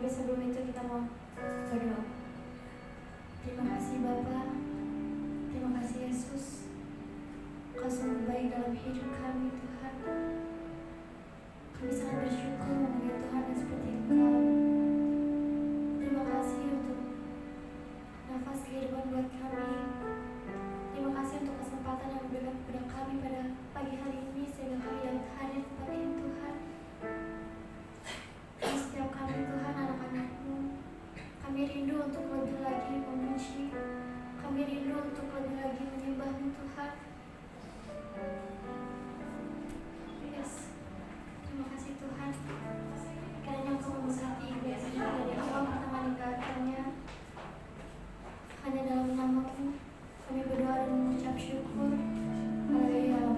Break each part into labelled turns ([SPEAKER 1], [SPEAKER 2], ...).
[SPEAKER 1] Tapi sebelum itu kita mau berdoa. Terima kasih Bapa, terima kasih Yesus, Kau sungguh baik dalam hidup kami Tuhan. Kami sangat bersyukur melihat Tuhan yang seperti Engkau. Terima kasih untuk nafas kehidupan buat kami. Terima kasih untuk kesempatan yang diberikan kepada kami pada pagi hari ini sehingga kami dapat hadir di tempat ini Tuhan. Dan setiap kami Tuhan anak-anak-Mu, kami rindu untuk lebih lagi memuji, kami rindu untuk lebih lagi menyembah-Mu Tuhan. Yes. Terima kasih Tuhan. Kiranya Engkau memberkati ibadah ini dari awal pertama hingga akhirnya. Hanya dalam nama-Mu kami berdoa dan mengucap syukur. Haleluya.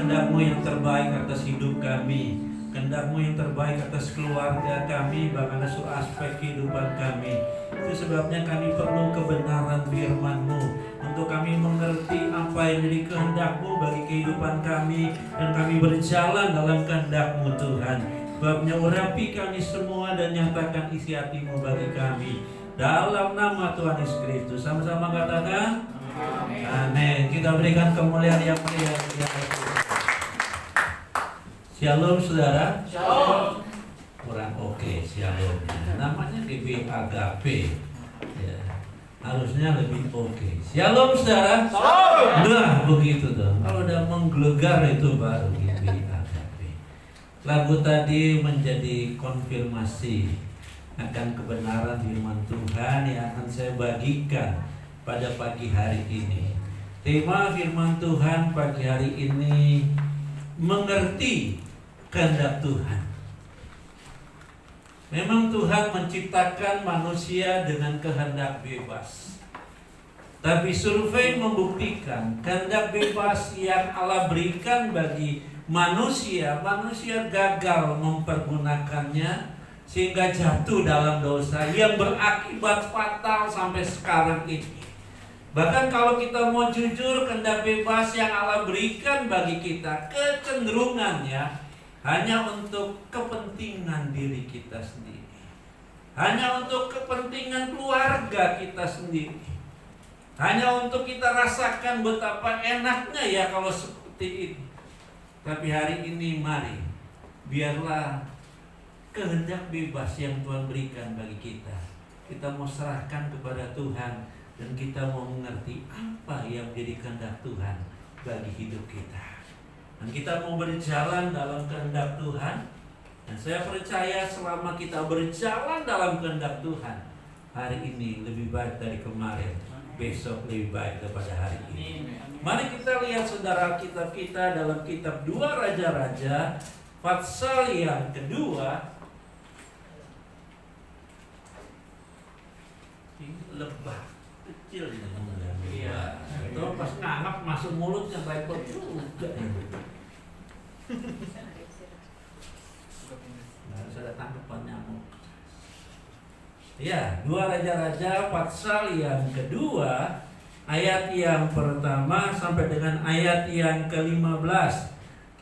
[SPEAKER 2] kehendak-Mu yang terbaik atas hidup kami, kehendak-Mu yang terbaik atas keluarga kami, bahkan seluruh aspek kehidupan kami. Itu sebabnya kami perlu kebenaran firman-Mu, untuk kami mengerti apa yang jadi kehendak-Mu bagi kehidupan kami, dan kami berjalan dalam kehendak-Mu Tuhan. Sebabnya urapi kami semua dan nyatakan isi hati-Mu bagi kami, dalam nama Tuhan Yesus Kristus. Sama-sama katakan amin. Kita berikan kemuliaan yang mulia. Shalom saudara.
[SPEAKER 3] Shalom.
[SPEAKER 2] Kurang oke shalom. Namanya DB Agape. Ya, harusnya lebih oke. Shalom saudara.
[SPEAKER 3] Shalom.
[SPEAKER 2] Nah begitu dong. Kalau udah menggelegar itu baru DB Agape. Lagu tadi menjadi konfirmasi akan kebenaran firman Tuhan yang akan saya bagikan pada pagi hari ini. Tema firman Tuhan pagi hari ini, mengerti kehendak Tuhan. Memang Tuhan menciptakan manusia dengan kehendak bebas. Tapi survei membuktikan kehendak bebas yang Allah berikan bagi manusia gagal mempergunakannya, sehingga jatuh dalam dosa yang berakibat fatal sampai sekarang ini. Bahkan kalau kita mau jujur, kehendak bebas yang Allah berikan bagi kita, kecenderungannya hanya untuk kepentingan diri kita sendiri, hanya untuk kepentingan keluarga kita sendiri, hanya untuk kita rasakan betapa enaknya ya kalau seperti ini. Tapi hari ini mari, biarlah kehendak bebas yang Tuhan berikan bagi kita, kita mau serahkan kepada Tuhan, dan kita mau mengerti apa yang menjadi kehendak Tuhan bagi hidup kita. Dan kita mau berjalan dalam kehendak Tuhan. Dan saya percaya selama kita berjalan dalam kehendak Tuhan, hari ini lebih baik dari kemarin, besok lebih baik daripada hari ini. Mari kita lihat saudara kitab kita dalam kitab 2 Raja-Raja pasal yang kedua. Ini lebah kecil ini. Iya. Itu pas ngangap masuk mulutnya repot juga. Nah, saya tangkap nyamuk. Ya, 2 Raja-Raja pasal yang kedua, ayat yang pertama sampai dengan ayat yang ke-15.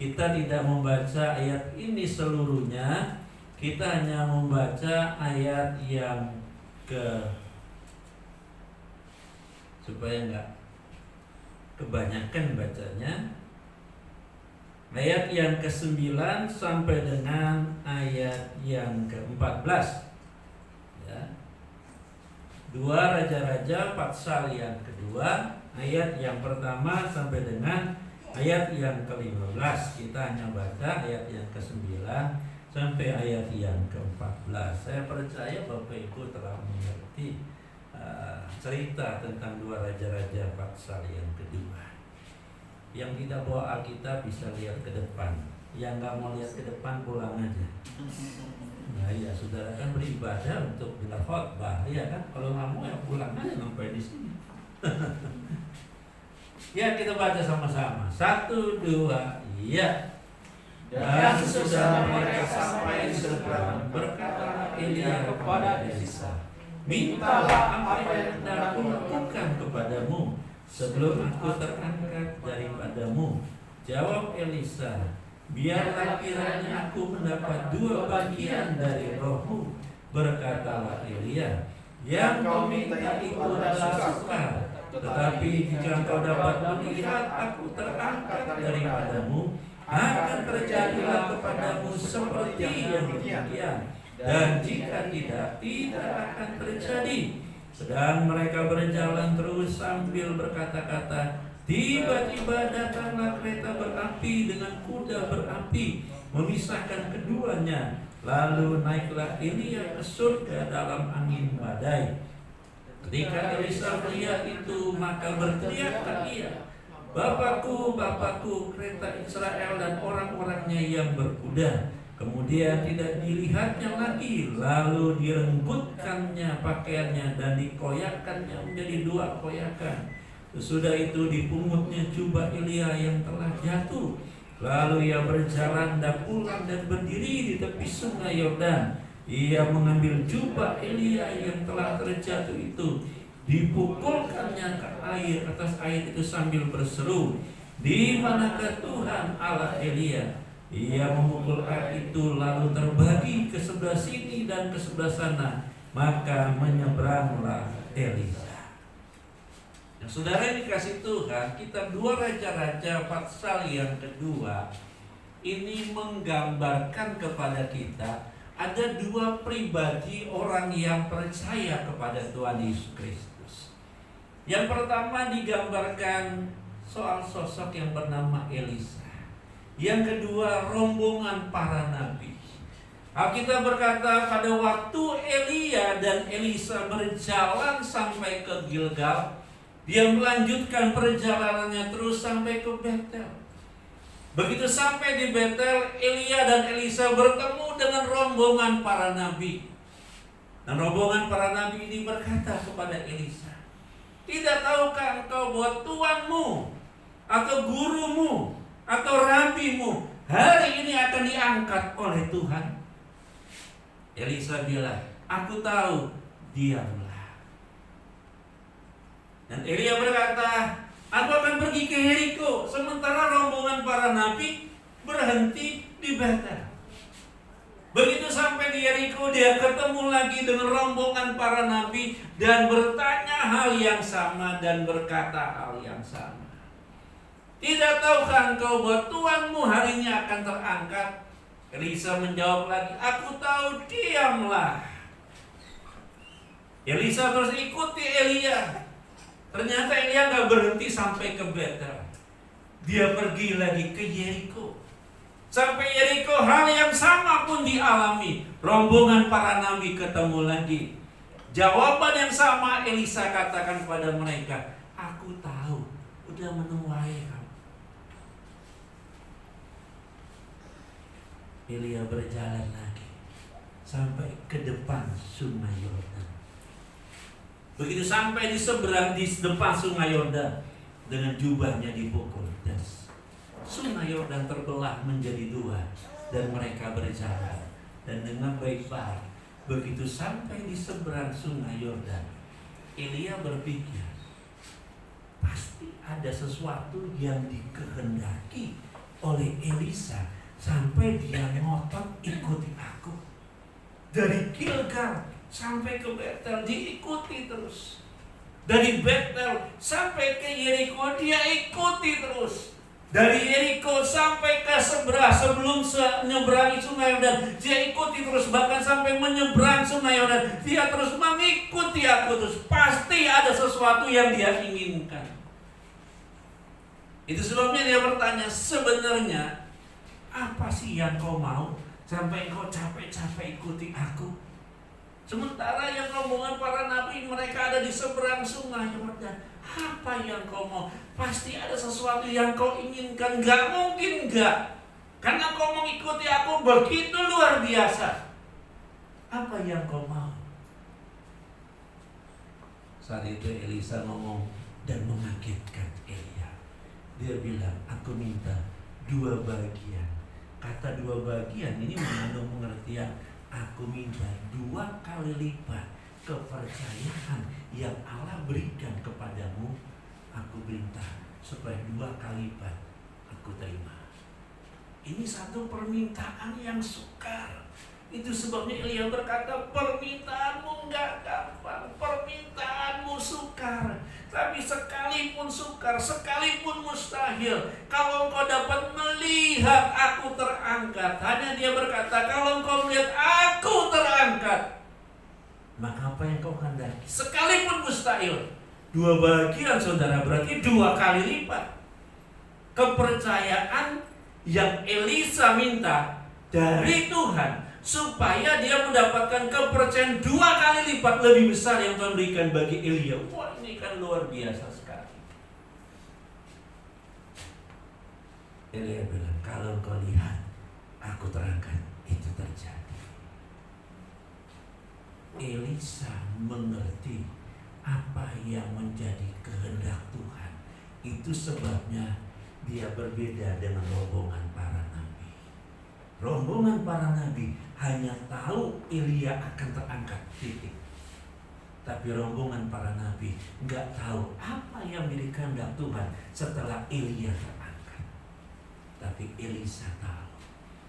[SPEAKER 2] Kita tidak membaca ayat ini seluruhnya, kita hanya membaca ayat yang supaya enggak kebanyakan bacanya. Ayat yang ke-9 sampai dengan ayat yang ke-14. Ya. 2 Raja-Raja pasal yang kedua, ayat yang pertama sampai dengan ayat yang ke-15. Kita hanya baca ayat yang ke-9 sampai ayat yang ke-14. Saya percaya Bapak Ibu telah mengerti cerita tentang 2 Raja-Raja pasal yang kedua. Yang tidak bawa Alkitab bisa lihat ke depan. Yang nggak mau lihat ke depan pulang aja. Nah ya, saudara kan beribadah untuk dengar khotbah, ya kan? Kalau nggak mau ya pulang aja sampai di sini. Ya, kita baca sama-sama. 1, 2, iya. Dan sesudah mereka sampai di seberang, berkata Elia kepada Elisa, mintalah apa yang hendak aku lakukan kepadamu sebelum aku terangkat daripadamu. Jawab Elisa, biarlah kiranya aku mendapat 2 bagian dari rohmu. Berkatalah Elia, yang kau minta itu adalah sukar, tetapi jika kau dapat melihat aku terangkat daripadamu, akan terjadilah kepadamu seperti yang demikian. Dan jika tidak akan terjadi. Sedang mereka berjalan terus sambil berkata-kata, tiba-tiba datanglah kereta berapi dengan kuda berapi, memisahkan keduanya. Lalu naiklah Elia ke surga dalam angin badai. Ketika Elisa melihat itu, maka berteriaklah ia, Bapakku, Bapakku, kereta Israel dan orang-orangnya yang berkuda. Kemudian tidak dilihatnya lagi, lalu direnggutkannya pakaiannya dan dikoyakkannya menjadi 2 koyakan. Sesudah itu dipungutnya jubah Elia yang telah jatuh, Lalu ia berjalan dan pulang dan berdiri di tepi sungai Yordan. Ia mengambil jubah Elia yang telah terjatuh itu, dipukulkannya ke air, atas air itu sambil berseru, "Di manakah Tuhan Allah Elia?" Ia memukul air itu lalu terbagi ke sebelah sini dan ke sebelah sana, maka menyeberanglah Elia. Nah, saudara yang dikasih Tuhan, kita 2 Raja-Raja pasal yang kedua ini menggambarkan kepada kita ada 2 pribadi orang yang percaya kepada Tuhan Yesus Kristus. Yang pertama digambarkan soal sosok yang bernama Elisa. Yang kedua rombongan para nabi. Alkitab berkata pada waktu Elia dan Elisa berjalan sampai ke Gilgal, dia melanjutkan perjalanannya terus sampai ke Betel. Begitu sampai di Betel, Elia dan Elisa bertemu dengan rombongan para nabi. Dan rombongan para nabi ini berkata kepada Elisa, "Tidak tahukah engkau bahwa Tuanmu atau gurumu atau rabimu hari ini akan diangkat oleh Tuhan?" Elisa bilang, "Aku tahu, diamlah." Dan Elia berkata, "Aku akan pergi ke Yeriko." Sementara rombongan para nabi berhenti di Betel. Begitu sampai di Yeriko, dia ketemu lagi dengan rombongan para nabi dan bertanya hal yang sama dan berkata hal yang sama. "Tidak tahukah engkau bahwa Tuanmu hari ini akan terangkat?" Elisa menjawab lagi, "Aku tahu, diamlah." Elisa terus ikuti Elia. Ternyata Elia gak berhenti sampai ke Betel. Dia pergi lagi ke Yeriko. Sampai Yeriko hal yang sama pun dialami. Rombongan para nabi ketemu lagi. Jawaban yang sama Elisa katakan kepada mereka, "Aku tahu, udah menuai kamu." Elia berjalan lagi sampai ke depan sungai Yordan. Begitu sampai di seberang, di depan sungai Yordan, dengan jubahnya dipukul dan sungai Yordan terbelah menjadi 2 dan mereka berjalan. Dan dengan baik-baik, begitu sampai di seberang sungai Yordan, Elia berpikir, pasti ada sesuatu yang dikehendaki oleh Elisa sampai dia ngotot ikuti aku. Dari Gilgal sampai ke Betel diikuti terus. Dari Betel sampai ke Yeriko dia ikuti terus. Dari Yeriko sampai ke seberang, sebelum menyeberangi sungai Yordan, dia ikuti terus. Bahkan sampai menyeberang sungai Yordan, dia terus mengikuti aku terus. Pasti ada sesuatu yang dia inginkan. Itu sebabnya dia bertanya, "Sebenarnya apa sih yang kau mau sampai kau capek-capek ikuti aku?" Sementara yang rombongan para nabi mereka ada di seberang sungai Yordan. "Apa yang kau mau?" Pasti ada sesuatu yang kau inginkan. Gak mungkin gak. Karena kau mengikuti aku begitu luar biasa. Apa yang kau mau? Saat itu Elisa ngomong dan mengagetkan Elia. Dia bilang, "Aku minta 2 bagian. Kata 2 bagian ini mengandung pengertian, aku minta 2 kali lipat kepercayaan yang Allah berikan kepadamu. Aku minta supaya 2 kali lipat aku terima." Ini satu permintaan yang sukar. Itu sebabnya Elia berkata, "Permintaanmu enggak gampang, permintaanmu sukar. Tapi sekalipun sukar, sekalipun mustahil, kalau engkau dapat melihat aku terangkat." Hanya dia berkata, "Kalau engkau melihat aku terangkat, maka apa yang kau kehendaki, sekalipun mustahil." 2 bagian saudara, berarti 2 kali lipat. Kepercayaan yang Elisa minta dari Tuhan, supaya dia mendapatkan kepercayaan 2 kali lipat lebih besar yang Tuhan berikan bagi Elia. Wah, ini kan luar biasa sekali. Elia bilang, "Kalau kau lihat aku terangkat, itu terjadi." Elisa mengerti apa yang menjadi kehendak Tuhan. Itu sebabnya dia berbeda dengan rombongan para nabi. Rombongan para nabi hanya tahu Elia akan terangkat, titik. Tapi rombongan para nabi nggak tahu apa yang menjadi kehendak Tuhan setelah Elia terangkat. Tapi Elisa tahu.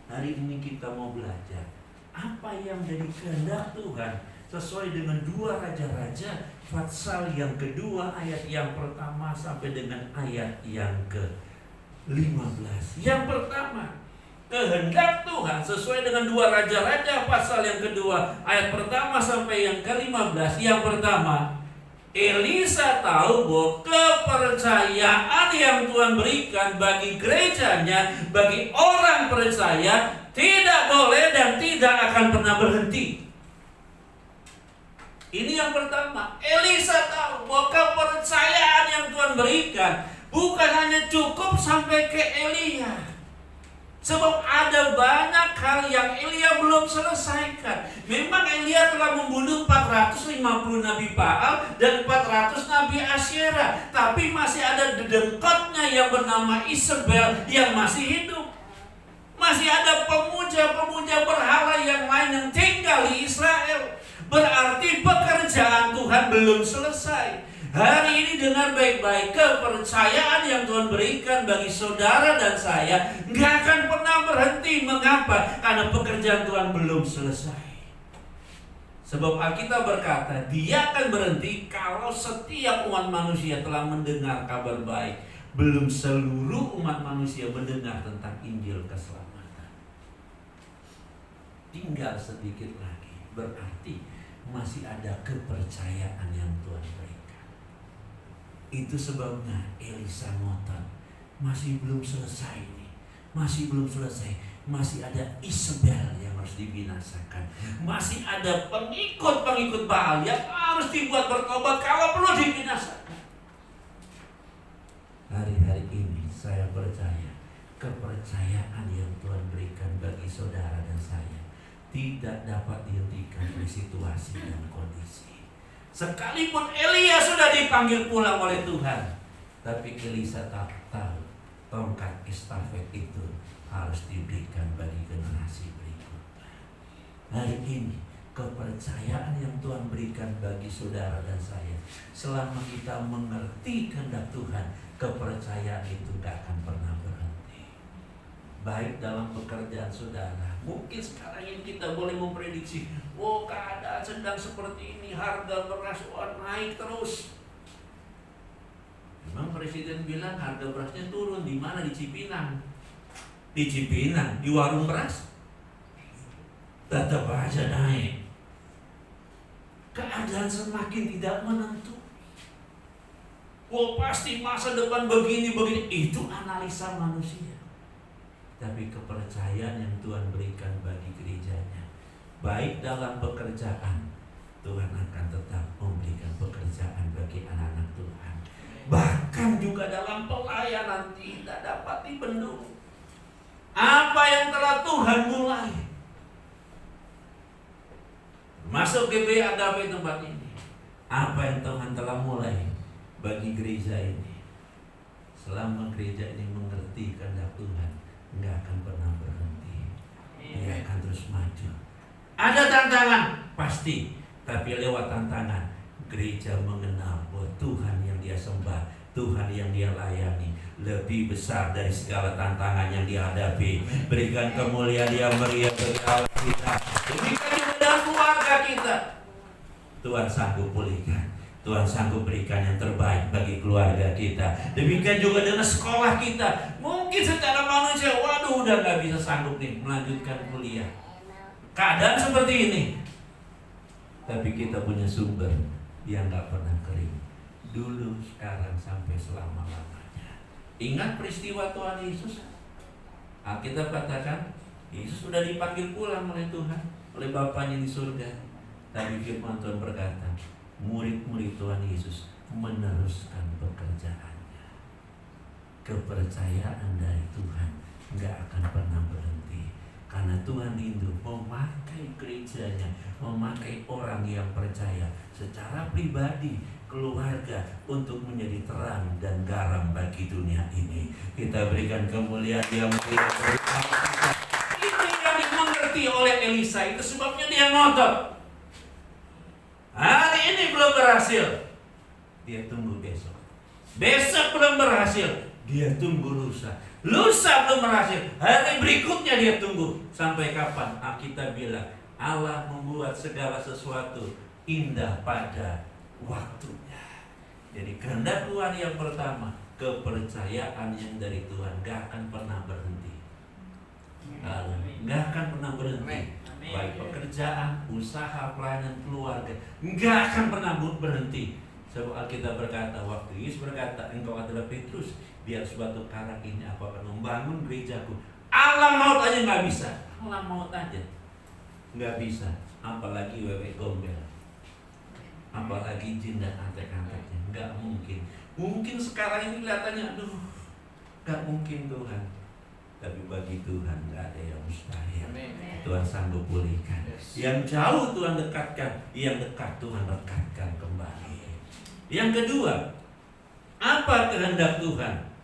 [SPEAKER 2] Hari ini kita mau belajar apa yang menjadi kehendak Tuhan sesuai dengan 2 Raja-Raja pasal yang kedua ayat yang pertama sampai dengan ayat yang ke-15. Yang pertama, kehendak Tuhan sesuai dengan 2 Raja-Raja pasal yang kedua ayat pertama sampai yang ke-15. Yang pertama, Elisa tahu bahwa kepercayaan yang Tuhan berikan bagi gerejanya, bagi orang percaya, tidak boleh dan tidak akan pernah berhenti. Ini yang pertama. Elisa tahu bahwa kepercayaan yang Tuhan berikan bukan hanya cukup sampai ke Elia. Sebab ada banyak hal yang Elia belum selesaikan. Memang Elia telah membunuh 450 Nabi Baal dan 400 Nabi Asyera. Tapi masih ada dedengkotnya yang bernama Isabel yang masih hidup. Masih ada pemuja-pemuja berhala yang lain yang tinggal di Israel. Berarti pekerjaan Tuhan belum selesai. Hari ini dengar baik-baik, kepercayaan yang Tuhan berikan bagi saudara dan saya gak akan pernah berhenti. Mengapa? Karena pekerjaan Tuhan belum selesai. Sebab Alkitab berkata, Dia akan berhenti kalau setiap umat manusia telah mendengar kabar baik. Belum seluruh umat manusia mendengar tentang Injil keselamatan. Tinggal sedikit lagi. Berarti masih ada kepercayaan yang Tuhan berikan. Itu sebabnya Elisa ngotot. Masih belum selesai ini. Masih belum selesai. Masih ada Isabel yang harus dibinasakan. Masih ada pengikut-pengikut Baal yang harus dibuat bertobat kalau perlu dibinasakan. Hari-hari ini saya percaya kepercayaan yang Tuhan berikan bagi saudara dan saya tidak dapat dihentikan oleh situasi dan kondisi. Sekalipun Elia sudah dipanggil pulang oleh Tuhan, tapi Elisa tak tahu tongkat estafet itu harus diberikan bagi generasi berikutnya. Hari ini kepercayaan yang Tuhan berikan bagi saudara dan saya, selama kita mengerti kehendak Tuhan, kepercayaan itu gak akan pernah berhenti. Baik dalam pekerjaan saudara. Mungkin sekarang ini kita boleh memprediksi, keadaan sedang seperti ini, harga beras naik terus. Memang Presiden bilang harga berasnya turun. Di mana? Di Cipinang. Di Cipinang, di warung beras tetap aja naik. Keadaan semakin tidak menentu. Pasti masa depan begini. Itu analisa manusia. Tapi kepercayaan yang Tuhan berikan bagi gerejanya, baik dalam pekerjaan, Tuhan akan tetap memberikan pekerjaan bagi anak-anak Tuhan. Bahkan juga dalam pelayanan tidak dapat dibendung. Apa yang telah Tuhan mulai, masuk GBI Agape tempat ini, apa yang Tuhan telah mulai bagi gereja ini, selama gereja ini mengerti kehendak Tuhan, nggak akan pernah berhenti. Dia akan terus maju. Ada tantangan pasti, tapi lewat tantangan gereja mengenal bahwa Tuhan yang dia sembah, Tuhan yang dia layani lebih besar dari segala tantangan yang dihadapi. Berikan kemuliaan yang meriah bagi Allah kita. Demikian juga dalam keluarga kita. Tuhan sanggup pulihkan. Tuhan sanggup berikan yang terbaik bagi keluarga kita. Demikian juga dengan sekolah kita. Mungkin secara manusia, udah gak bisa sanggup nih melanjutkan kuliah. Keadaan seperti ini. Tapi kita punya sumber yang gak pernah kering. Dulu, sekarang, sampai selama-lamanya. Ingat peristiwa Tuhan Yesus? Alkitab katakan, Yesus sudah dipanggil pulang oleh Tuhan, oleh Bapanya di surga. Tapi firman Tuhan berkata, murid-murid Tuhan Yesus meneruskan pekerjaannya. Kepercayaan dari Tuhan gak akan pernah berhenti. Karena Tuhan rindu memakai gerejanya, memakai orang yang percaya secara pribadi, keluarga, untuk menjadi terang dan garam bagi dunia ini. Kita berikan kemuliaan Dia mulia. Ini yang dimengerti oleh Elisa, itu sebabnya dia ngotot. Hari ini belum berhasil, dia tunggu besok. Besok belum berhasil, dia tunggu lusa. Lusa belum berhasil, hari berikutnya dia tunggu. Sampai kapan? Kita bilang Allah membuat segala sesuatu indah pada waktunya. Jadi kehendak Tuhan yang pertama, kepercayaan yang dari Tuhan gak akan pernah berhenti. Gak akan pernah berhenti. Baik pekerjaan, usaha, pelayanan, keluarga, gak akan pernah berhenti. Sebab Alkitab berkata, waktu Yesus berkata, engkau adalah Petrus, di atas batu karang ini aku akan membangun gerejaku. Allah maut aja gak bisa. Allah maut aja gak bisa. Apalagi wewe gombel, apalagi jin dan antek-anteknya. Gak mungkin. Mungkin sekarang ini kelihatannya, aduh, gak mungkin Tuhan. Tapi bagi Tuhan gak ada yang mustahil. Tuhan sanggup pulihkan. Yang jauh Tuhan dekatkan, yang dekat Tuhan dekatkan kembali. Yang kedua, apa kehendak Tuhan?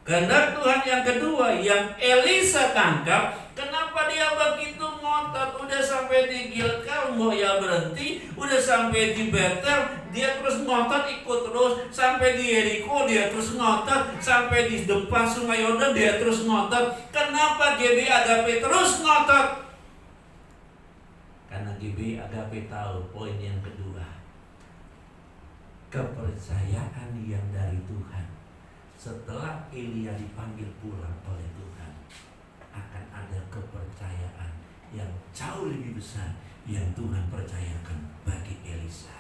[SPEAKER 2] Kehendak Tuhan yang kedua yang Elisa tangkap. Kenapa dia begitu ngotot? Udah sampai di Gilgal mau ya berhenti, udah sampai di Betel dia terus ngotot ikut terus, sampai di Yeriko dia terus ngotot, sampai di depan Sungai Yordan dia terus ngotot. Kenapa GB Agape terus ngotot? Karena GB Agape tahu poin yang kedua, kepercayaan yang dari Tuhan. Setelah Elia dipanggil pulang oleh Tuhan, akan ada kepercayaan yang jauh lebih besar yang Tuhan percayakan bagi Elisa.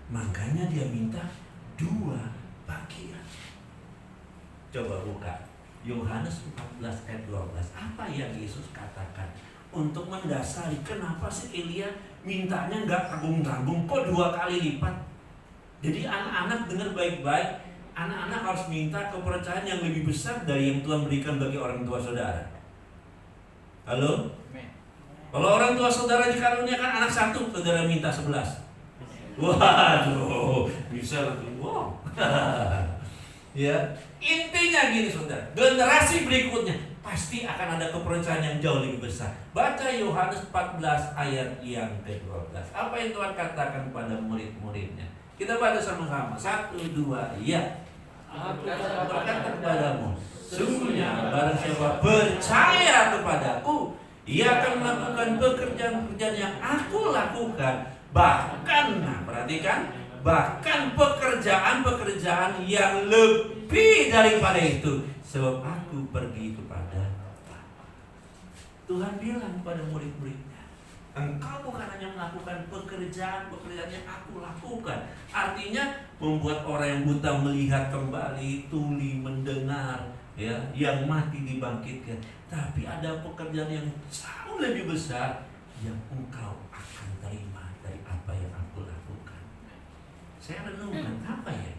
[SPEAKER 2] Makanya dia minta 2 bagian. Coba buka Yohanes 14 ayat 12. Apa yang Yesus katakan untuk mendasari kenapa sih Elia mintanya nggak tanggung-tanggung, kok 2 kali lipat? Jadi anak-anak dengar baik-baik. Anak-anak harus minta kepercayaan yang lebih besar dari yang Tuhan berikan bagi orang tua saudara. Halo? Kalau orang tua saudara dikaruniakan anak 1, saudara minta 11. Waduh, bisa lebih wow. Ya, intinya gini saudara, generasi berikutnya pasti akan ada kepercayaan yang jauh lebih besar. Baca Yohanes 14 ayat yang ke-12. Apa yang Tuhan katakan pada murid-muridnya? Kita baca sama-sama. 1, 2, ya. Aku berkata kepadamu, sesungguhnya barang siapa percaya kepadaku, ia akan melakukan pekerjaan-pekerjaan yang aku lakukan. Bahkan, nah perhatikan, bahkan pekerjaan-pekerjaan yang lebih daripada itu, sebab aku pergi kepada Bapa. Tuhan bilang kepada murid-muridnya, engkau bukan hanya melakukan pekerjaan-pekerjaan yang aku lakukan. Artinya membuat orang yang buta melihat kembali, tuli mendengar, ya, yang mati dibangkitkan. Tapi ada pekerjaan yang jauh lebih besar yang engkau akan terima dari apa yang aku lakukan. Saya renungkan apa ya?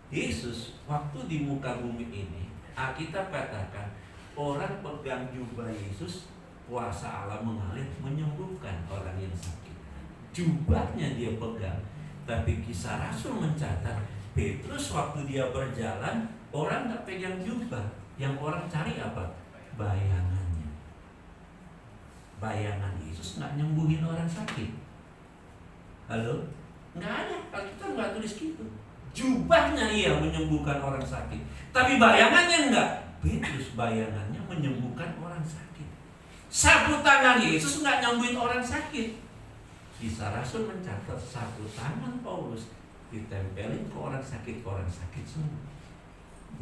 [SPEAKER 2] Yesus waktu di muka bumi ini, Alkitab katakan orang pegang jubah Yesus, kuasa Allah mengalir menyembuhkan orang yang sakit. Jubahnya dia pegang. Tapi Kisah Rasul mencatat Petrus waktu dia berjalan, orang gak pegang jubah. Yang orang cari apa? Bayangannya. Bayangan Yesus gak nyembuhin orang sakit. Halo? Gak ada. Alkitab gak tulis gitu. Jubahnya iya menyembuhkan orang sakit, tapi bayangannya enggak. Petrus bayangannya menyembuhkan orang sakit. Sapu tangan Yesus enggak nyembuhin orang sakit. Kisah Rasul mencatat sapu tangan Paulus ditempelin ke orang sakit sembuh.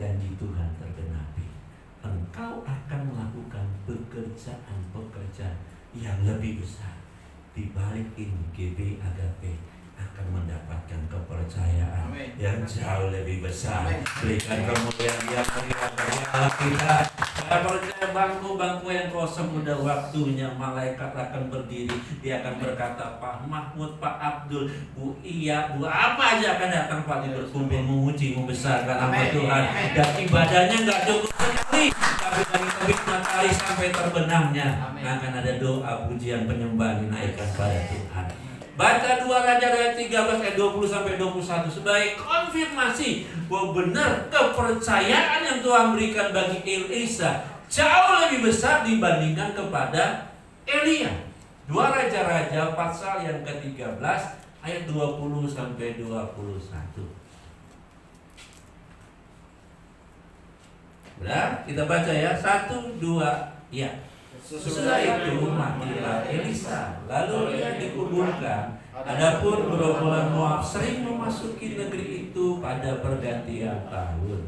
[SPEAKER 2] Janji Tuhan tergenapi. Engkau akan melakukan pekerjaan-pekerjaan yang lebih besar. Di balik ini GB Agape akan mendapatkan kepercayaan yang jauh lebih besar. Berikan kemuliaan yang bagi Allah kita. Saya percaya bangku-bangku yang kosong udah waktunya malaikat akan berdiri. Dia akan berkata, Pak Mahmud, Pak Abdul, Bu Iya, Bu apa aja akan datang Pak berkumpul memuji, membesarkan nama Tuhan. Dan ibadahnya nggak cukup sekali, tapi dari terbit matahari sampai terbenamnya akan ada doa pujian penyembahan dinaikkan pada Tuhan. Baca 2 Raja ayat 13 ayat 20 sampai 21 sebagai konfirmasi bahwa benar kepercayaan yang Tuhan berikan bagi Elisa jauh lebih besar dibandingkan kepada Elia. 2 Raja pasal yang ke-13 ayat 20 sampai 21. Benar? Kita baca ya. 1, 2, ya. Sesudah itu matilah Elisa, lalu ia dikuburkan. Adapun gerombolan Moab sering memasuki negeri itu pada pergantian tahun.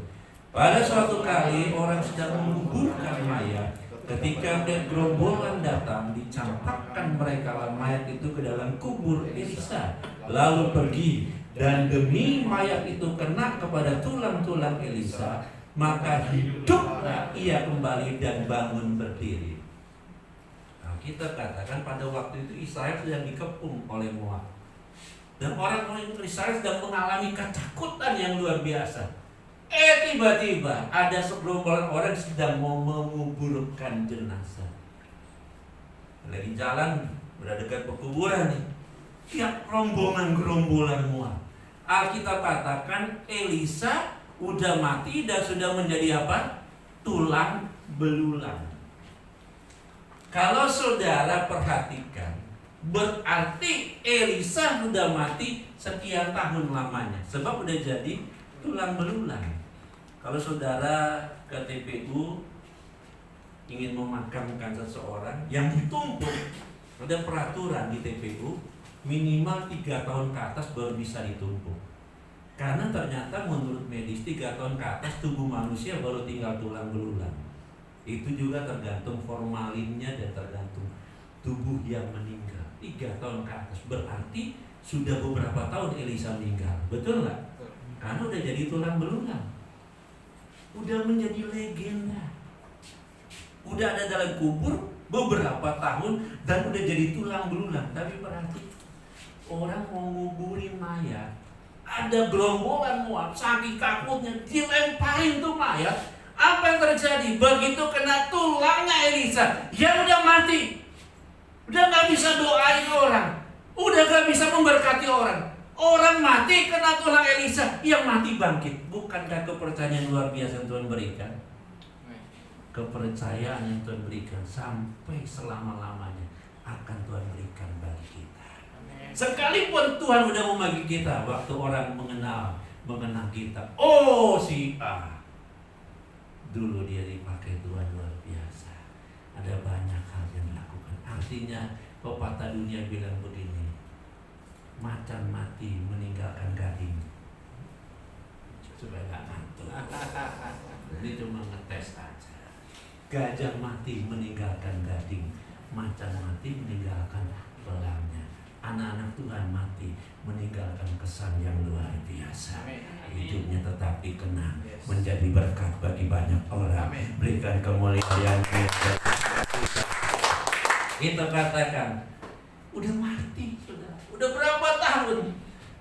[SPEAKER 2] Pada suatu kali orang sedang menguburkan mayat. Ketika gerombolan datang, dicampakkan mereka mayat itu ke dalam kubur Elisa, lalu pergi. Dan demi mayat itu kena kepada tulang-tulang Elisa, maka hiduplah ia kembali dan bangun berdiri. Kita katakan pada waktu itu Israel sedang dikepung oleh Moab. Dan orang-orang Israel sedang mengalami ketakutan yang luar biasa. Tiba-tiba ada segerombolan orang sedang mau menguburkan jenazah. Lagi jalan, udah dekat pekuburan nih. Tiap rombongan-gerombolan Moab. Alkitab katakan Elisa udah mati dan sudah menjadi apa? Tulang belulang. Kalau saudara perhatikan, berarti Elisa sudah mati sekian tahun lamanya, sebab udah jadi tulang belulang. Kalau saudara ke TPU ingin memakamkan seseorang yang ditumpuk, ada peraturan di TPU minimal 3 tahun ke atas baru bisa ditumpuk. Karena ternyata menurut medis 3 tahun ke atas tubuh manusia baru tinggal tulang belulang. Itu juga tergantung formalinnya dan tergantung tubuh yang meninggal. 3 tahun ke atas berarti sudah beberapa tahun Elisa meninggal. Betul nggak? Karena udah jadi tulang belulang, udah menjadi legenda, udah ada dalam kubur beberapa tahun dan udah jadi tulang belulang. Tapi berarti orang mau nguburin mayat, ada gerombolan Moab saking takutnya dilemparin tuh mayat. Apa yang terjadi? Begitu kena tulangnya Elisa yang udah mati, udah gak bisa doain orang, udah gak bisa memberkati orang. Orang mati kena tulang Elisa, yang mati bangkit. Bukankah kepercayaan yang luar biasa yang Tuhan berikan? Kepercayaan yang Tuhan berikan sampai selama-lamanya akan Tuhan berikan bagi kita. Sekalipun Tuhan udah memanggil kita, waktu orang mengenang kita, oh si A dulu dia dipakai Tuhan luar biasa. Ada banyak hal yang dilakukan. Artinya pepatah dunia bilang begini, macan mati meninggalkan gading. Supaya gak ngantuk. Ini cuma ngetes aja. Gajah mati meninggalkan gading, macan mati meninggalkan belangnya. Anak-anak Tuhan mati meninggalkan kesan yang luar biasa. Hidupnya tetapi kenang, menjadi berkat bagi banyak orang. Berikan kemuliaan. Kita katakan udah mati sudah. Udah berapa tahun?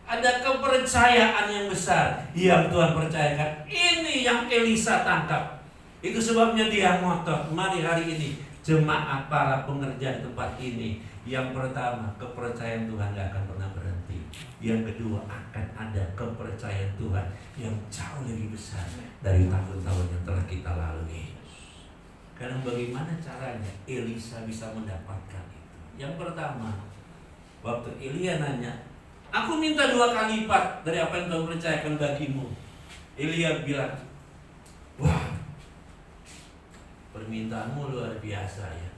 [SPEAKER 2] Ada kepercayaan yang besar yang Tuhan percayakan. Ini yang Elisa tangkap. Itu sebabnya dia ngotot. Mari hari ini jemaat para pengerja di tempat ini, yang pertama kepercayaan Tuhan gak akan pernah berhenti. Yang kedua akan ada kepercayaan Tuhan yang jauh lebih besar dari tahun-tahun yang telah kita lalui. Karena bagaimana caranya Elisa bisa mendapatkan itu? Yang pertama, waktu Elia nanya, aku minta 2 kali lipat dari apa yang Tuhan percayakan bagimu. Elia bilang, wah, permintaanmu luar biasa ya.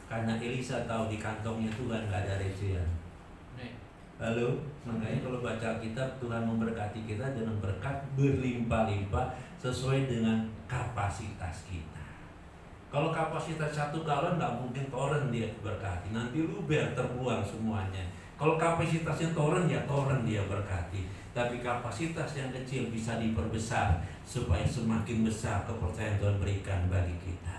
[SPEAKER 2] Karena Elisa tahu di kantongnya Tuhan gak ada recehan. Lalu, makanya kalau baca Alkitab, Tuhan memberkati kita dengan berkat berlimpah-limpah sesuai dengan kapasitas kita. Kalau kapasitas 1 galon gak mungkin toren dia berkati. Nanti luber terbuang semuanya. Kalau kapasitasnya toren, ya toren dia berkati. Tapi kapasitas yang kecil bisa diperbesar supaya semakin besar kepercayaan Tuhan berikan bagi kita.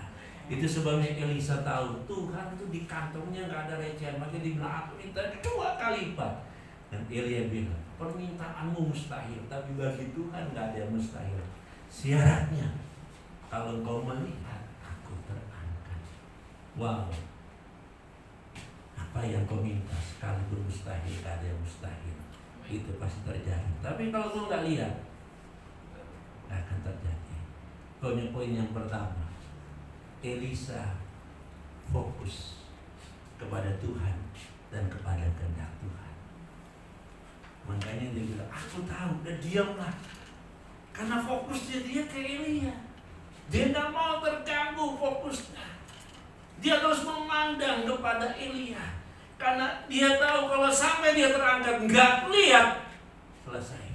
[SPEAKER 2] Itu sebabnya Elisa tahu Tuhan itu di kantongnya nggak ada recehan, makanya dia bilang aku minta 2 kali lipat. Dan Elia bilang permintaanmu mustahil, tapi bagi Tuhan nggak ada yang mustahil. Syaratnya kalau engkau melihat aku terangkat. Wow, apa yang kau minta sekalipun mustahil, nggak ada yang mustahil. Itu pasti terjadi. Tapi kalau kau nggak lihat, nggak akan terjadi. Poin yang pertama, Elisa fokus kepada Tuhan dan kepada kehendak Tuhan. Makanya dia bilang, aku tahu, dan diamlah. Karena fokusnya dia ke Elia. Dia tidak mau terganggu fokusnya. Dia terus memandang kepada Elia. Karena dia tahu kalau sampai dia terangkat, nggak lihat, selesai.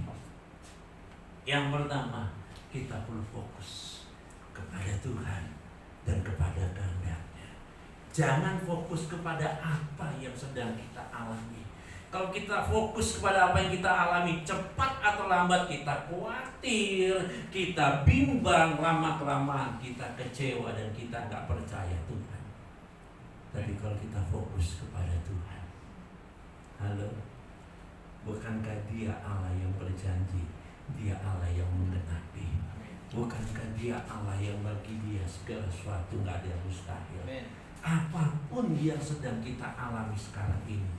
[SPEAKER 2] Yang pertama, kita perlu fokus kepada Tuhan dan kepada kehendaknya. Jangan fokus kepada apa yang sedang kita alami. Kalau kita fokus kepada apa yang kita alami, cepat atau lambat kita khawatir, kita bimbang, lama-kelamaan kita kecewa dan kita nggak percaya Tuhan. Tapi kalau kita fokus kepada Tuhan, halo, bukankah Dia Allah yang berjanji, Dia Allah yang menggenapi. Bukankah Dia Allah yang bagi Dia segala sesuatu nggak ada yang mustahil. Apapun yang sedang kita alami sekarang ini,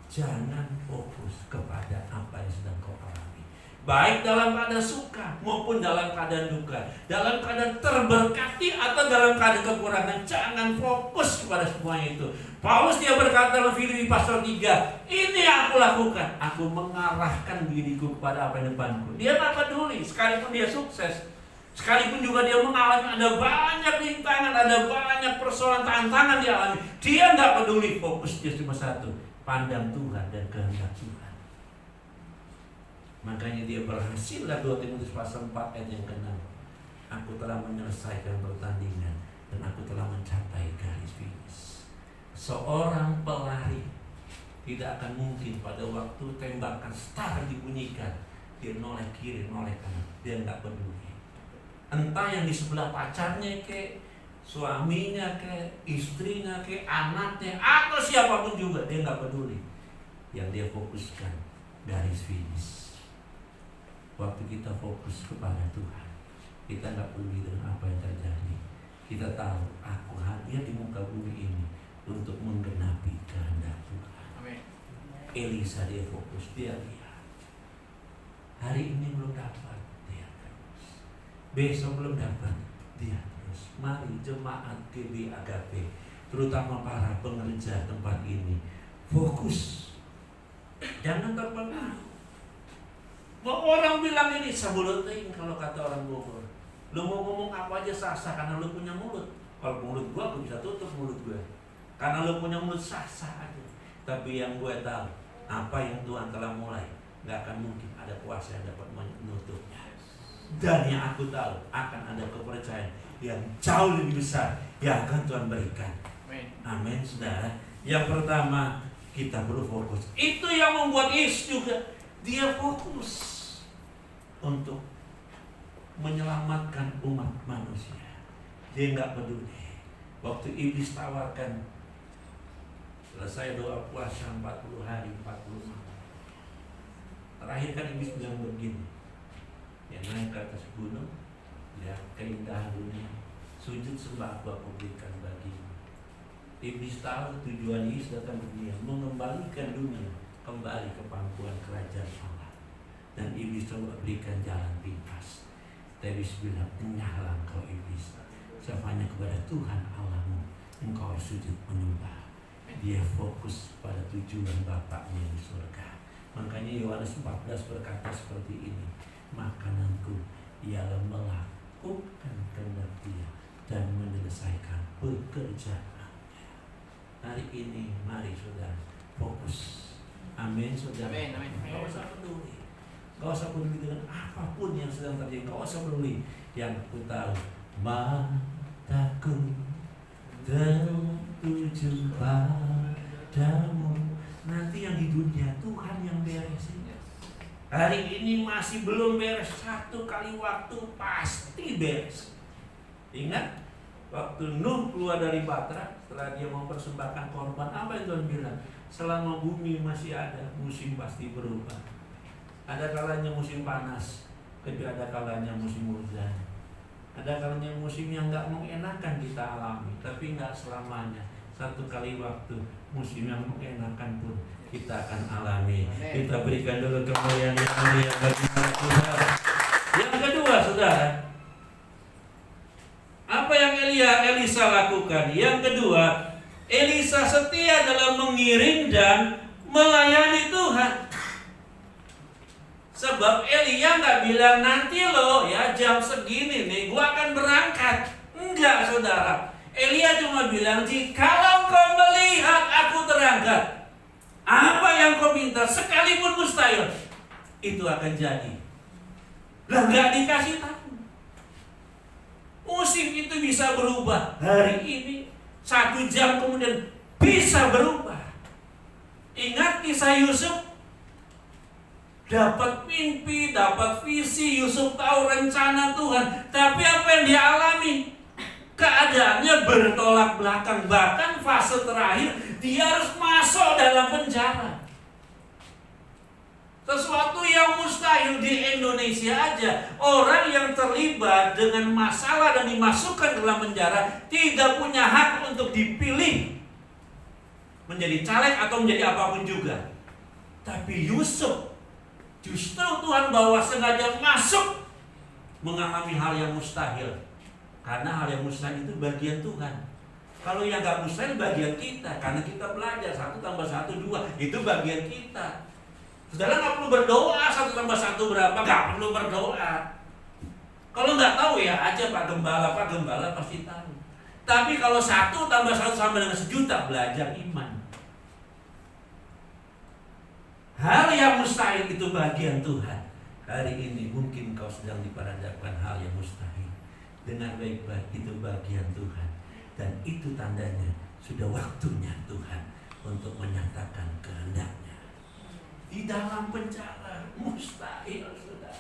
[SPEAKER 2] jangan fokus kepada apa yang sedang kau alami. Baik dalam keadaan suka maupun dalam keadaan duka, dalam keadaan terberkati atau dalam keadaan kekurangan, jangan fokus kepada semuanya itu. Paulus dia berkata dalam Filipi pasal 3, ini yang aku lakukan, aku mengarahkan diriku kepada apa yang depanku. Dia tak peduli, sekalipun dia sukses, sekalipun juga dia mengalami ada banyak rintangan, ada banyak persoalan, tantangan dia alami, dia tidak peduli. Fokus dia cuma satu, pandang Tuhan dan kehendak Tuhan. Makanya dia berhasil lah 2 Timotius pasal 4 ayat yang ke-6. Aku telah menyelesaikan pertandingan dan aku telah mencapai garis finish. Seorang pelari tidak akan mungkin pada waktu tembakan start dibunyikan dia noleh kiri, noleh kanan. Dia nggak peduli. Entah yang di sebelah pacarnya ke, suaminya ke, istrinya ke, anaknya atau siapapun juga, dia nggak peduli. Yang dia fokuskan garis finish. Waktu kita fokus kepada Tuhan, kita nggak peduli dengan apa yang terjadi. Kita tahu aku hadir di muka bumi ini untuk menggenapi kehendak Tuhan. Amin. Elisa dia fokus, dia lihat. Hari ini belum dapat, dia terus. Besok belum dapat, dia terus. Mari jemaat GB Agape, terutama para pengerja tempat ini, fokus. Jangan terpengaruh. Orang bilang ini sabuluting, kalau kata orang Bogor. Lu mau ngomong apa aja sah-sah karena lu punya mulut. Kalau mulut gua bisa tutup mulut gua. Karena lu punya mulut sah-sah aja. Tapi yang gue tahu, apa yang Tuhan telah mulai, gak akan mungkin ada kuasa yang dapat menutupnya. Dan yang aku tahu, akan ada kepercayaan yang jauh lebih besar yang akan Tuhan berikan. Amin, saudara. Yang pertama, kita perlu fokus. Itu yang membuat Yesus juga, dia fokus untuk menyelamatkan umat manusia. Dia nggak peduli. Waktu iblis tawarkan, selesai doa puasa 40 hari 40 malam. Terakhir kan iblis bilang begini, yang naik ke atas gunung, lihat keindahan dunia, sujud sembah aku berikan bagimu. Iblis tahu tujuan Yesus datang ke dunia, mengembalikan dunia kembali ke pangkuan kerajaan Allah. Dan iblis coba berikan jalan pintas. Tapi Iblis bilang, enyahlah engkau iblis, siapanya kepada Tuhan Allahmu engkau sujud menyembah. Dia fokus pada tujuan Bapaknya di surga. Makanya Yohanes 14 berkata seperti ini, makananku ialah melakukan kehendak Dia dan menyelesaikan pekerjaannya. Hari ini mari saudara fokus. Amin saudara. Gak usah peduli. Gak usah peduli dengan apapun yang sedang terjadi. Gak usah peduli. Yang aku tahu, mataku tertuju padamu, Nanti yang di dunia Tuhan yang beresin. Hari ini masih belum beres, satu kali waktu pasti beres. Ingat waktu Nuh keluar dari Batra, setelah dia mempersembahkan korban, apa yang Tuhan bilang? Selama bumi masih ada, musim pasti berubah. Ada kalanya musim panas, tapi ada kalanya musim hujan. Ada kalanya musim yang gak mengenakan kita alami, tapi gak selamanya. Satu kali waktu musim yang mengenakan pun kita akan alami. Kita berikan dulu kemuliaan yang mulia bagi Tuhan. Yang kedua, saudara, apa yang Elisa lakukan? Yang kedua, Elisa setia dalam mengiring dan melayani Tuhan. Sebab Elia nggak bilang nanti loh ya jam segini nih gua akan berangkat. Enggak, saudara. Elia cuma bilang, jikalau kau melihat aku terangkat, apa yang kau minta sekalipun mustahil, itu akan jadi. Lah nggak dikasih tahu. Musim itu bisa berubah hari ini, 1 jam kemudian bisa berubah. Ingat kisah Yusuf. Dapat mimpi, dapat visi, Yusuf tahu rencana Tuhan. Tapi apa yang dia alami? Keadaannya bertolak belakang. Bahkan fase terakhir dia harus masuk dalam penjara. Sesuatu yang mustahil di Indonesia aja. Orang yang terlibat dengan masalah dan dimasukkan dalam penjara tidak punya hak untuk dipilih menjadi caleg atau menjadi apapun juga. Tapi Yusuf justru Tuhan bawa sengaja masuk mengalami hal yang mustahil. Karena hal yang mustahil itu bagian Tuhan. Kalau yang gak mustahil bagian kita. Karena kita belajar 1 tambah 1 2. Itu bagian kita. Saudara gak perlu berdoa 1 tambah 1 berapa. Gak perlu berdoa. Kalau gak tahu ya aja Pak Gembala pasti tahu. Tapi kalau 1 tambah 1 sama dengan 1 juta, belajar iman. Hal yang mustahil itu bagian Tuhan. Hari ini mungkin kau sedang diperhadapkan hal yang mustahil. Dengan baik-baik, itu bagian Tuhan. Dan itu tandanya sudah waktunya Tuhan untuk menyatakan kehendaknya. Di dalam penjara mustahil, saudara.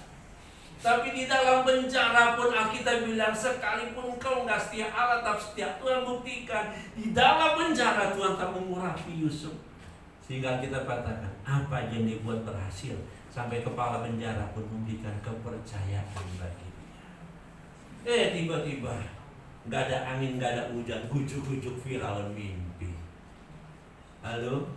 [SPEAKER 2] Tapi di dalam penjara pun Alkitab bilang, sekalipun kau nggak setia Allah, tapi setia Tuhan buktikan. Di dalam penjara Tuhan tak mengurapi Yusuf. Sehingga kita katakan, apa yang dibuat berhasil, sampai kepala penjara pun memberikan kepercayaan bagi dia. Tiba-tiba nggak ada angin, nggak ada hujan, ujuk-ujuk Firaun mimpi. Halo,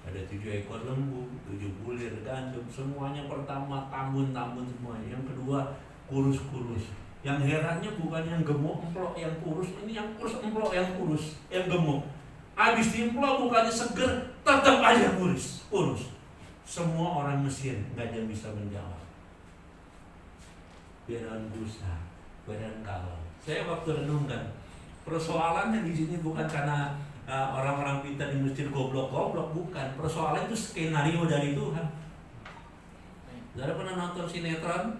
[SPEAKER 2] ada 7 ekor lembu, 7 bulir gandum, semuanya pertama tambun-tambun semuanya. Yang kedua kurus-kurus. Yang herannya bukan yang gemuk emplok yang kurus, ini yang kurus emplok yang kurus, yang gemuk. Habis diemplok bukannya seger, tetap aja kurus. Semua orang Mesir nggak ada yang bisa menjawab. Firaun busa, Firaun kalau. Saya waktu renungkan, persoalannya di sini bukan karena orang-orang pintar di Mesir goblok-goblok, bukan. Persoalan itu skenario dari Tuhan. Saudara pernah nonton sinetron?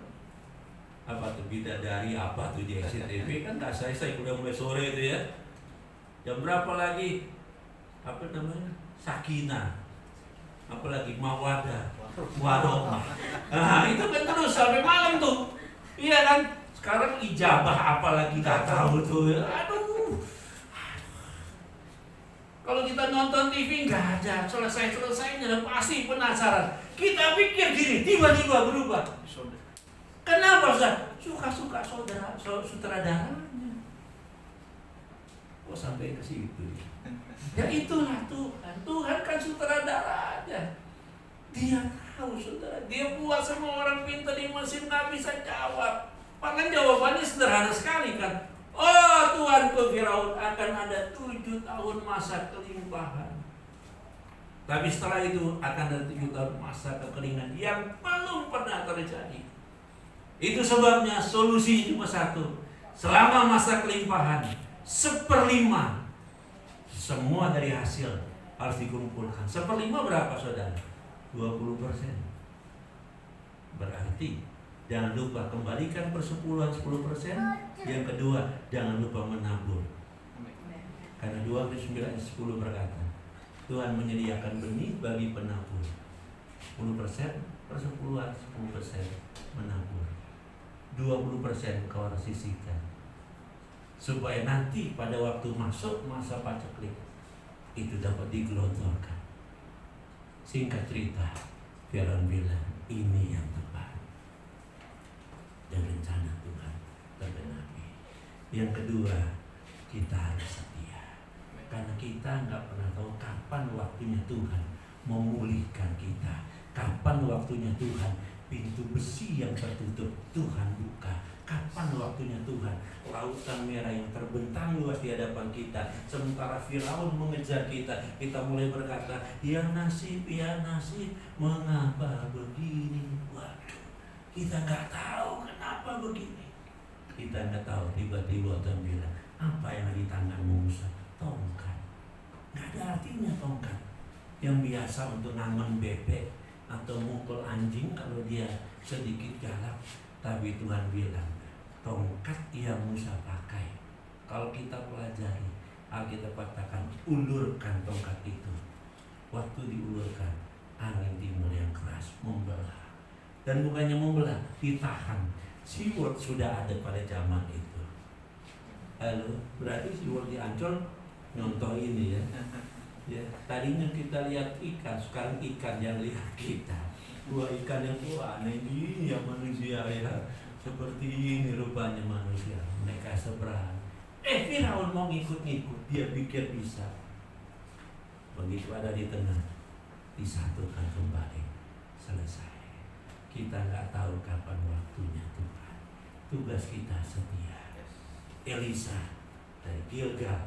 [SPEAKER 2] Apa tuh Bidadari apa tuh di SCTV kan? Nggak saya udah mulai sore itu ya. Jam berapa lagi? Apa namanya? Sakinah. Apalagi Mawadah, Warohmah. Nah itu kan terus sampai malam tuh. Iya kan? Sekarang ijabah apalagi nggak tahu tuh. Aduh. Kalau kita nonton TV nggak ada selesainya, pasti penasaran. Kita pikir gini, tiba-tiba berubah. Kenapa Ustaz? Suka-suka sutradaranya. Kok sampai ke situ? Ya itulah Tuhan. Tuhan kan sutradaranya. Dia tahu, saudara. Dia buat semua orang pintar di Mesir nggak bisa jawab. Bahkan jawabannya sederhana sekali kan. Oh Tuhanku, Firaun akan ada 7 tahun masa kelimpahan. Tapi setelah itu akan ada 7 tahun masa kekeringan yang belum pernah terjadi. Itu sebabnya solusi cuma satu. Selama masa kelimpahan 1/5 semua dari hasil harus dikumpulkan. 1/5 berapa saudara? 20%. Berarti jangan lupa kembalikan persepuluhan 10%. Yang kedua, jangan lupa menabur. Karena 2 ke 9 10 berkata, Tuhan menyediakan benih bagi penabur. 10% persepuluhan, 10% menabur, 20% kau harus sisihkan, supaya nanti pada waktu masuk masa paceklik itu dapat digelontorkan. Singkat cerita, Firaun bilang ini yang tepat dan rencana Tuhan tergenapi. Yang kedua, kita harus setia, karena kita nggak pernah tahu kapan waktunya Tuhan memulihkan kita, kapan waktunya Tuhan pintu besi yang tertutup Tuhan buka, kapan waktunya Tuhan lautan merah yang terbentang luas di hadapan kita, sementara Firaun mengejar kita, kita mulai berkata, ya nasib, mengapa begini? Waduh, kita nggak tahu kenapa begini. Kita nggak tahu, tiba-tiba Tuhan bilang, apa yang di tanganmu Musa? Tongkat. Nggak ada artinya tongkat yang biasa untuk nangon bebek atau mukul anjing kalau dia sedikit galak. Tapi Tuhan bilang, tongkat yang Musa pakai. Kalau kita pelajari, Alkitab katakan, ulurkan tongkat itu. Waktu diulurkan, angin timur yang keras membelah. Dan bukannya membelah, ditahan. Seaward sudah ada pada zaman itu. Halo, berarti seaward di Ancol nyontoh ini ya. Ya, tadinya kita lihat ikan, sekarang ikan yang lihat kita. Dua ikan yang tua, aneh gini ya manusia ya. Seperti ini rupanya manusia. Mereka seberang. Firaun mau ngikut-ngikut, dia pikir bisa. Begitu ada di tengah, disatukan kembali, selesai. Kita nggak tahu kapan waktunya Tuhan. Tugas kita setia. Elisa dari Gilgal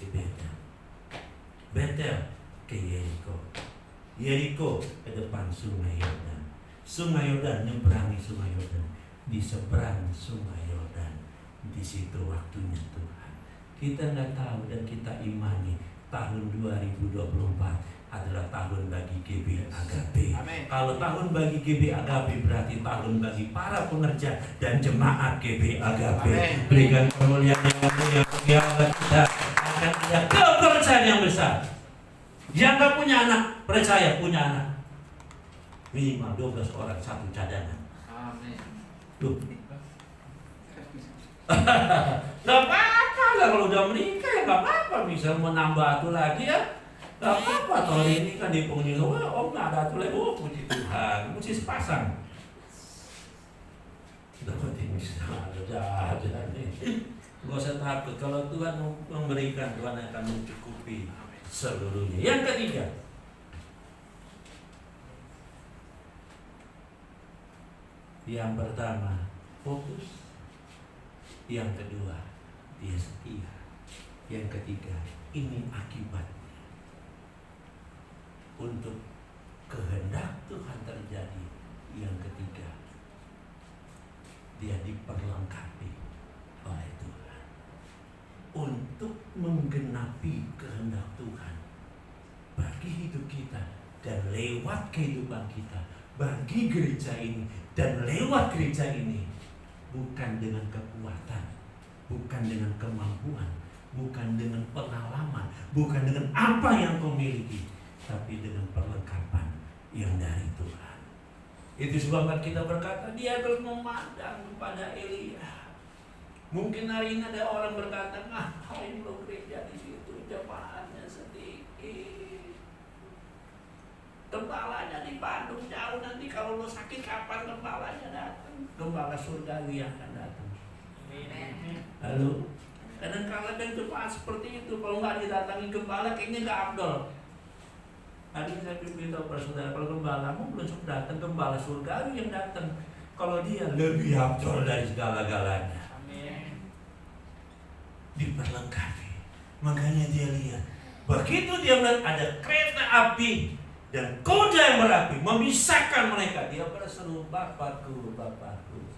[SPEAKER 2] ke Betel, Betel ke Yeriko, Yeriko ke depan Sungai Yordan, Sungai Yordan nyeberangi Sungai Yordan, di seberang Sungai Yordan, di situ waktunya Tuhan. Kita nggak tahu dan kita imani tahun 2024 adalah tahun bagi GB Agape. Amen. Kalau tahun bagi GB Agape berarti tahun bagi para pengerja dan jemaat GB Agape. Berikan kemuliaan yang mulia kita, akan ada kepercayaan yang besar. Yang gak punya anak, percaya punya anak. Minimal 12 orang, satu cadangan. Amin. Loh. Gak apa-apa lah kalau udah menikah ya gak apa-apa, bisa menambah satu lagi ya. Gak apa-apa, tahun ini kan di penghuni om gak ada satu lagi, puji Tuhan, mesti sepasang. Dapat ini ada nih. Gak usah takut, kalau Tuhan memberikan, Tuhan akan mencukupi seluruhnya. Yang ketiga, yang pertama fokus, yang kedua dia setia, yang ketiga ini akibatnya. Untuk kehendak Tuhan terjadi, yang ketiga dia diperlengkapi oleh Tuhan untuk menggenapi kehendak Tuhan bagi hidup kita dan lewat kehidupan kita, bagi gereja ini dan lewat gereja ini. Bukan dengan kekuatan, bukan dengan kemampuan, bukan dengan pengalaman, bukan dengan apa yang kau miliki, tapi dengan perlengkapan yang dari Tuhan. Itu sebabkan kita berkata, dia terus memandang kepada Elia. Mungkin hari ini ada orang berkata, ngapain lo gereja di situ, jemaatnya sedikit, gembalanya di Bandung jauh, nanti kalau lo sakit kapan gembalanya datang? Gembala surgawi yang akan datang. Halo, kadang-kadang dan jemaat seperti itu, kalau nggak didatangi gembala kayaknya nggak afdol. Tadi saya beritahu pada saudara, kalau gembalamu belum sempat datang, gembala surgawi yang datang. Kalau dia lebih afdol dari segala-galanya. Diperlengkapi. Makanya dia lihat, begitu dia melihat ada kereta api dan kuda yang berapi memisahkan mereka, dia berseru, Bapakku, Bapakku.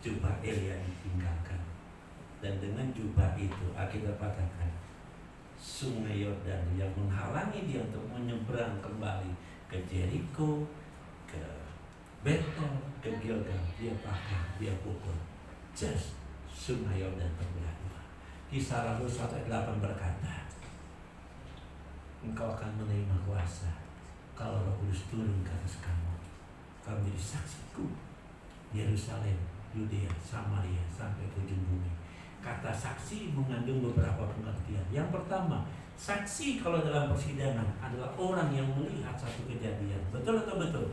[SPEAKER 2] Jubah Elia ditinggalkan, dan dengan jubah itu Alkitab katakan Sungai Yordan yang menghalangi dia untuk menyeberang kembali ke Jericho, ke Betel, ke Gilgal, dia pakai, dia pukul. Just Sungai Yordan terbelah dua. Kisah Rasul 1:8 berkata, engkau akan menerima kuasa kalau Roh Kudus turun ke atas kamu. Kamu menjadi saksiku Yerusalem, Yudea, Samaria sampai ke ujung bumi. Kata saksi mengandung beberapa pengertian. Yang pertama, saksi kalau dalam persidangan adalah orang yang melihat satu kejadian. Betul atau betul?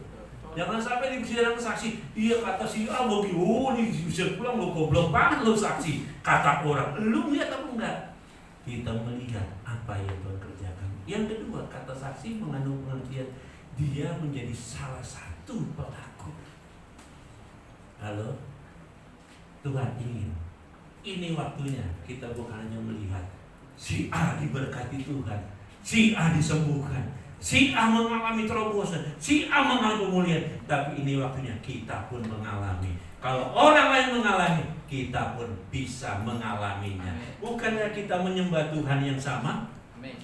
[SPEAKER 2] Jangan sampai di persidangan saksi, iya kata si A begitu, oh ini bisa pulang lo goblok banget lo saksi. Kata orang, lu lihat apa enggak? Kita melihat apa yang Tuhan kerjakan. Yang kedua, kata saksi mengandung pengertian dia menjadi salah satu pelaku. Halo, Tuhan ingin ini waktunya kita bukan hanya melihat si A diberkati Tuhan, si A disembuhkan, si A mengalami terobosan, si A mengalami pemulihan, tapi ini waktunya kita pun mengalami. Kalau orang lain mengalami, kita pun bisa mengalaminya. Bukannya kita menyembah Tuhan yang sama?
[SPEAKER 3] Amin.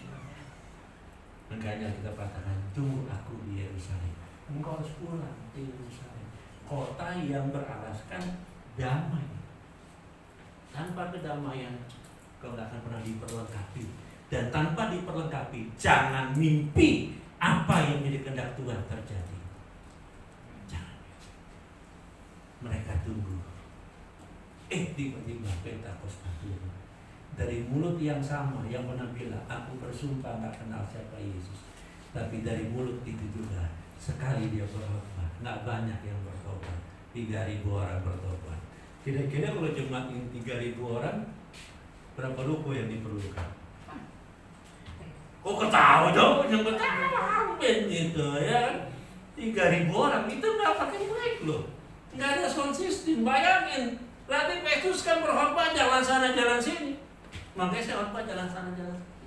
[SPEAKER 2] Makanya kita katakan, tunggu aku di Yerusalem. Engkau harus pulang ke Yerusalem, kota yang beralaskan damai. Tanpa kedamaian kau tidak akan pernah diperlengkapi. Dan tanpa diperlengkapi, jangan mimpi apa yang menjadi kehendak Tuhan terjadi. Jangan. Mereka tunggu. Tiba-tiba Pentakosta turun. Dari mulut yang sama yang pernah bilang, aku bersumpah gak kenal siapa Yesus. Tapi dari mulut itu juga sekali dia berkhotbah, gak banyak yang bertobat. 3.000 orang bertobat. Kira-kira kalau jemaat ini 3.000 orang, berapa ruko yang diperlukan? Kok ketawa dong? Yang ketawa gitu ya. 3.000 orang itu nggak pakai mic loh, nggak ada sound system. Bayangin, berarti Petrus kan berkhotbah jalan sana jalan sini. Makanya saya khotbah jalan sana jalan sini.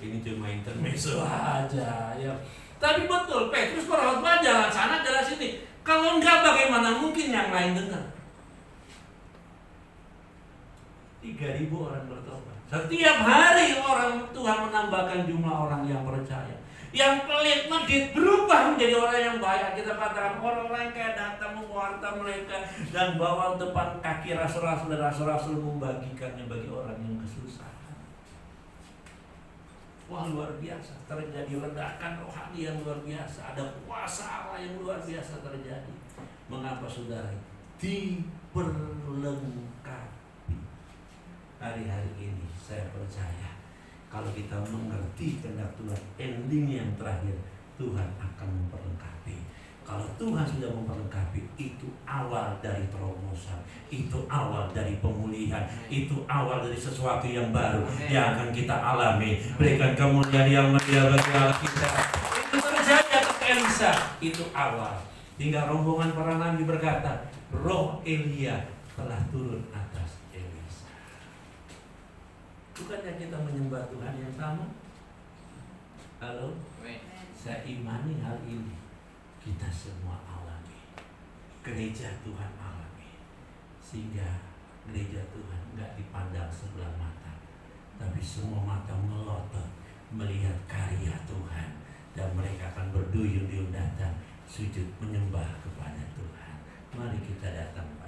[SPEAKER 2] Ini cuma intermezzo aja ya. Tapi betul, Petrus berkhotbah jalan sana jalan sini. Kalau enggak, bagaimana mungkin yang lain dengar? 3.000 orang bertobat. Setiap hari orang Tuhan menambahkan jumlah orang yang percaya. Yang pelit medit berubah menjadi orang yang baik. Kita katakan orang-orang yang kayak datang membawa harta mereka dan bawa depan kaki rasul-rasul dan rasul-rasul membagikannya bagi orang yang kesusahan. Wah, luar biasa, terjadi ledakan rohani yang luar biasa. Ada kuasa Allah yang luar biasa terjadi. Mengapa saudara? Diperlengkapi. Hari-hari ini saya percaya kalau kita mengerti kehendak Tuhan, ending yang terakhir Tuhan akan memperlengkapi. Kalau Tuhan sudah memperlengkapi, itu awal dari terobosan, itu awal dari pemulihan, itu awal dari sesuatu yang baru yang akan kita alami. Berikan kemuliaan yang mulia bagi Allah kita. Itu terjadi atas Elisa, itu awal. Hingga rombongan para nabi berkata, roh Elia telah turun atas Elisa. Bukannya kita menyembah Tuhan yang sama? Halo? Saya imani hal ini. Kita semua alami, gereja Tuhan alami, sehingga gereja Tuhan nggak dipandang sebelah mata, tapi semua mata melotot melihat karya Tuhan, dan mereka akan berduyun-duyun datang sujud menyembah kepada Tuhan. Mari kita datang